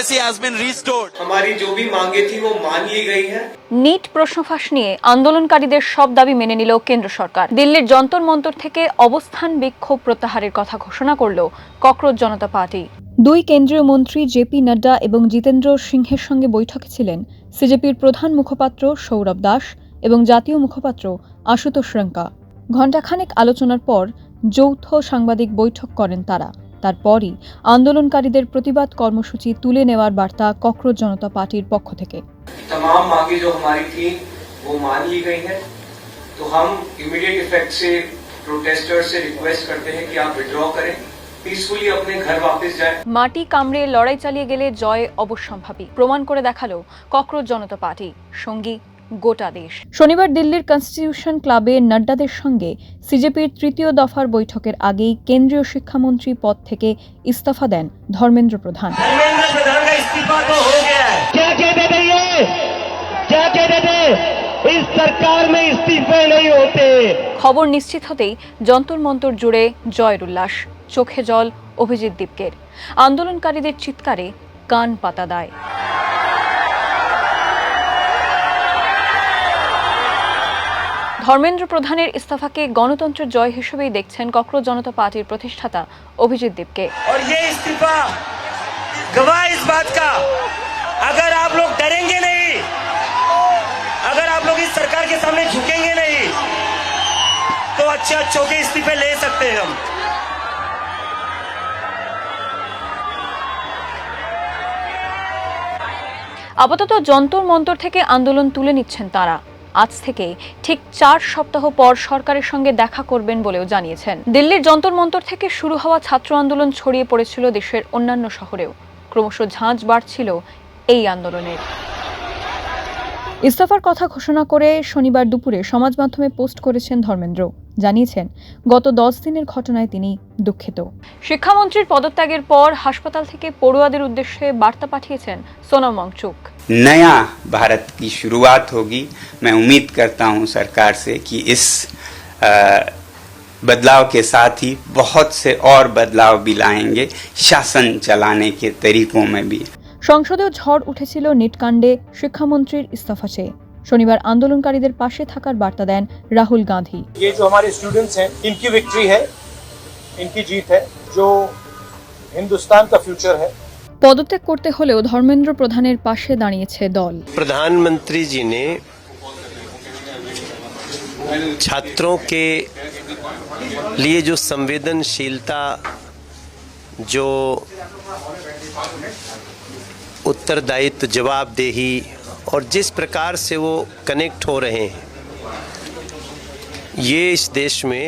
democracy has been restored. हमारी जो भी मांगे थी वो मान ली गई है। নিট প্রশ্ন ফাঁস নিয়ে আন্দোলনকারীদের সব দাবি মেনে নিল কেন্দ্র সরকার। দিল্লির যন্তর মন্তর থেকে অবস্থান বিক্ষোভ প্রত্যাহারের কথা ঘোষণা করল ককরোচ জনতা পার্টি। দুই কেন্দ্রীয় মন্ত্রী জেপি নাড্ডা এবং জিতেন্দ্র সিংহের সঙ্গে বৈঠকে ছিলেন সিজেপির প্রধান মুখপাত্র সৌরভ দাস এবং জাতীয় মুখপাত্র আশুতোষ রঙ্কা। ঘণ্টাখানেক আলোচনার পর যৌথ সাংবাদিক বৈঠক করেন তারা। তারপরই আন্দোলনকারীদের প্রতিবাদ কর্মসূচি তুলে নেওয়ার বার্তা ককরোচ জনতা পার্টির পক্ষ থেকে। तमाम मांगे जो हमारी थी वो मान ली गई है, तो हम इमीडिएट इफेक्ट से प्रोटेस्टर्स से रिक्वेस्ट करते हैं कि आप विड्रॉ करें, পিসফুলি अपने घर वापस जाएं। মাটি কামড়ে লড়াই চালিয়ে গেলে জয় অবশ্যম্ভাবী প্রমাণ করে দেখালো ককরোচ জনতা পার্টি, সঙ্গী গোটা দেশ। শনিবার দিল্লির কনস্টিটিউশন ক্লাবে নাড্ডাদের সঙ্গে সিজেপির তৃতীয় দফার বৈঠকের আগেই কেন্দ্রীয় শিক্ষামন্ত্রী পদ থেকে ইস্তফা দেন ধর্মেন্দ্র প্রধান। খবর নিশ্চিত হতেই যন্তর মন্তর জুড়ে জয়ের উল্লাস, চোখে জল অভিজিৎ দীপকের। আন্দোলনকারীদের চিৎকারে কান পাতা দেয়। ধর্মেন্দ্র প্রধানের ইস্তফাকে গণতন্ত্রের জয় হিসেবেই দেখছেন ককরোচ জনতা পার্টির প্রতিষ্ঠাতা অভিজিৎ দীপকে। और ये इस्तीफा गवाह इस बात का, अगर आप लोग डरेंगे नहीं, अगर आप लोग इस सरकार के सामने झुकेंगे नहीं, तो अच्छे के इस्तीफे ले सकते हैं हम। আপাতত যন্তর মন্তর থেকে আন্দোলন তুলে নিচ্ছেন তারা। আজ থেকে ঠিক 4 সপ্তাহ পর সরকারের সঙ্গে দেখা করবেন বলেও জানিয়েছেন। দিল্লির যন্তর মন্তর থেকে শুরু হওয়া ছাত্র আন্দোলন ছড়িয়ে পড়েছিল দেশের অন্যান্য শহরেও। ক্রমশ ঝাঁজ বাড়ছিল এই আন্দোলনের। ইস্তফার কথা ঘোষণা করে শনিবার দুপুরে সমাজ মাধ্যমে পোস্ট করেছেন ধর্মেন্দ্র। জানিয়েছেন গত 10 দিনের ঘটনায় তিনি দুঃখিত। শিক্ষামন্ত্রীর পদত্যাগের পর হাসপাতাল থেকে পড়ুয়াদের উদ্দেশ্যে বার্তা পাঠিয়েছেন সোনম ওয়াংচুক। नया भारत की शुरुआत होगी। मैं उम्मीद करता हूं सरकार से कि इस बदलाव के साथ ही बहुत से और बदलाव भी लाएंगे, शासन चलाने के तरीकों में भी। সংসদেও ঝড় উঠেছিল নিটকাণ্ডে শিক্ষামন্ত্রীর ইস্তফা চেয়ে। শনিবার আন্দোলনকারীদের পাশে থাকার বার্তা দেন রাহুল গান্ধী। ये जो हमारे स्टूडेंट्स हैं, इनकी विक्ट्री है, इनकी जीत है, जो हिंदुस्तान का फ्यूचर है। পদত্যাগ করতে হলেও ধর্মেন্দ্র প্রধানের পাশে দাঁড়িয়েছে দল। प्रधानमंत्री जी ने छात्रों के लिए जो संवेदनशीलता, जो उत्तरदायित्व, जवाबदेही और जिस प्रकार से वो कनेक्ट हो रहे हैं, ये इस देश में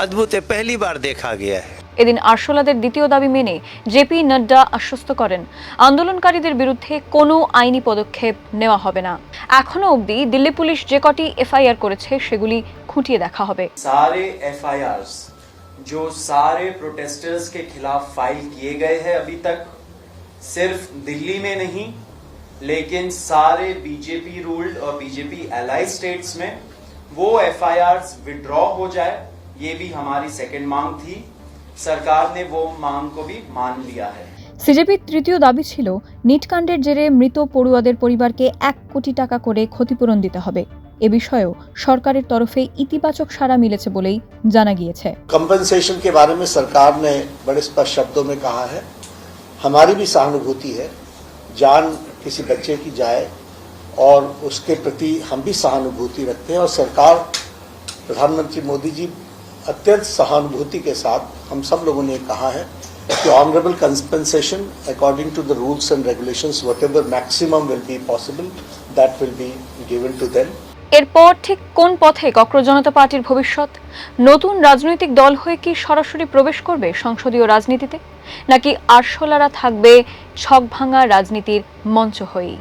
अद्भुत है, पहली बार देखा गया है। এদিন আরশোলাদের দ্বিতীয় দাবি মেনে জেপি নাড্ডা আশ্বস্ত করেন আন্দোলনকারীদের বিরুদ্ধে কোনো আইনি পদক্ষেপ নেওয়া হবে না। এখনো অবধি দিল্লি পুলিশ যে কটি এফআইআর করেছে সেগুলি খুঁটিয়ে দেখা হবে। सारे एफआईआरस जो सारे प्रोटेस्टर्स के खिलाफ फाइल किए गए हैं अभी तक, सिर्फ दिल्ली में नहीं लेकिन सारे बीजेपी रूल्ड और बीजेपी एलाइड स्टेट्स में, वो एफआईआरस विड्रॉ हो जाए, ये भी हमारी सेकंड मांग थी। सरकार ने वो मांग को भी मान लिया है। সিজেপির তৃতীয় দাবি ছিল নিটকাণ্ডের জেরে মৃত পড়ুয়াদের পরিবারকে 1 কোটি টাকা করে ক্ষতিপূরণ দিতে হবে। এ বিষয়েও সরকারের তরফে ইতিবাচক সাড়া মিলেছে বলেই জানা গিয়েছে। कंपनसेशन के बारे में सरकार ने बड़े स्पष्ट शब्दों में कहा है, हमारी भी सहानुभूति है, जान किसी बच्चे की जाए और उसके प्रति हम भी सहानुभूति रखते हैं। और सरकार, प्रधानमंत्री मोदी जी अत्यंत सहानुभूति के साथ हम सब लोगों ने कहा है कि honourable compensation according to the rules and regulations, whatever maximum will be possible, that will be given to them. এরপর ঠিক কোন পথে ককরোচ জনতা পার্টির ভবিষ্যৎ? নতুন রাজনৈতিক দল হয়ে কি সরাসরি প্রবেশ করবে সংসদীয় রাজনীতিতে, নাকি আরশোলারা থাকবে ছকভাঙা রাজনীতির মঞ্চ হয়েই?